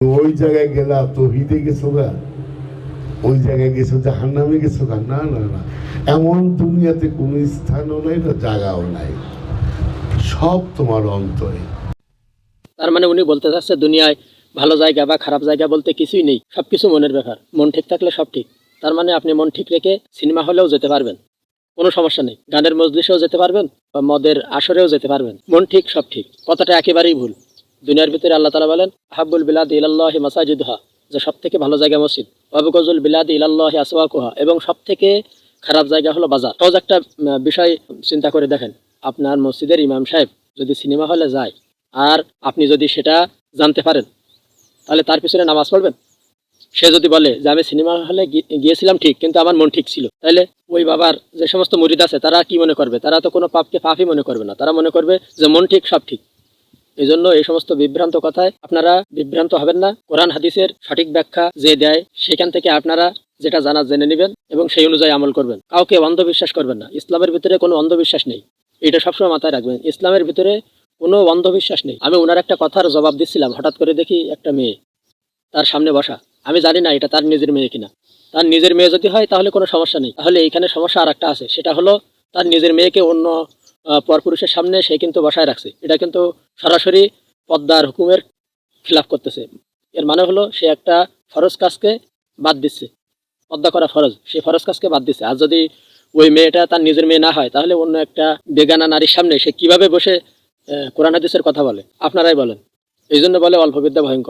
ওই জায়গায় গেলা তৌহিদে গেছো গা, ওই জায়গায় গেছো জাহান্নামে গেছো গা? না না না, এমন দুনিয়াতে কোন স্থানও নাই না, জায়গাও নাই, সব তোমার অন্তরে। তার মানে উনি বলতে চাচ্ছে দুনিয়ায় ভালো জায়গা বা খারাপ জায়গা বলতে কিছুই নেই, সবকিছু মনের ব্যাপার। মন ঠিক থাকলে সব ঠিক। তার মানে আপনি মন ঠিক রেখে সিনেমা হলেও যেতে পারবেন, কোনো সমস্যা নেই। গানের মজলিসেও যেতে পারবেন বা মদের আসরেও যেতে পারবেন। মন ঠিক সব ঠিক, কথাটা একেবারেই ভুল। দুনিয়ার ভিতরে আল্লাহ তাআলা বলেন হাব্বুল বিলাদি ইলাল্লাহি মাসাজিদুহা, যে সব থেকে ভালো জায়গা মসজিদ। ওয়াবগজুল বিলাদি ইলাল্লাহি আসওয়াকুহা, এবং সব থেকে খারাপ জায়গা হলো বাজার। সহজ একটা বিষয় চিন্তা করে দেখেন, আপনার মসজিদের ইমাম সাহেব যদি সিনেমা হলে যায় আর আপনি যদি সেটা জানতে পারেন, তাহলে তার পিছনে নামাজ পড়বেন? সে যদি বলে যে আমি সিনেমা হলে গিয়েছিলাম ঠিক, কিন্তু আমার মন ঠিক ছিল, তাহলে ওই বাবার যে সমস্ত মুরিদ আছে তারা কি মনে করবে? তারা তো কোনো পাপকে পাপই মনে করবে না, তারা মনে করবে যে মন ঠিক সব ঠিক। এই জন্য এই সমস্ত বিভ্রান্ত কথায় আপনারা বিভ্রান্ত হবেন না। কোরআন হাদিসের সঠিক ব্যাখ্যা যে দেয় সেখান থেকে আপনারা যেটা জানা জেনে নেবেন এবং সেই অনুযায়ী আমল করবেন। কাউকে অন্ধবিশ্বাস করবেন না। ইসলামের ভিতরে কোনো অন্ধবিশ্বাস নেই, এটা সবসময় মাথায় রাখবেন। ইসলামের ভিতরে কোনো অন্ধবিশ্বাস নেই। আমি ওনার একটা কথার জবাব দিচ্ছিলাম, হঠাৎ করে দেখি একটা মেয়ে তার সামনে বসা। আমি জানি না এটা তার নিজের মেয়ে কিনা। তার নিজের মেয়ে যদি হয় তাহলে কোনো সমস্যা নেই। তাহলে এইখানে সমস্যা আর একটা আছে, সেটা হলো তার নিজের মেয়েকে অন্য পরপুরুষের সামনে সে কিন্তু বসায় রাখছে। এটা কিন্তু সরাসরি পর্দার হুকুমের খিলাফ করতেছে। এর মানে হলো সে একটা ফরজ কাজকে বাদ দিচ্ছে। পর্দা করা ফরজ, সেই ফরজ কাজকে বাদ দিচ্ছে। আর যদি ওই মেয়েটা তার নিজের মেয়ে না হয়, তাহলে অন্য একটা বেগানা নারীর সামনে সে কিভাবে বসে কোরআন হাদিসের কথা বলে? আপনারাই বলেন। এই জন্য বলে অল্প বিদ্যা ভয়ঙ্কর।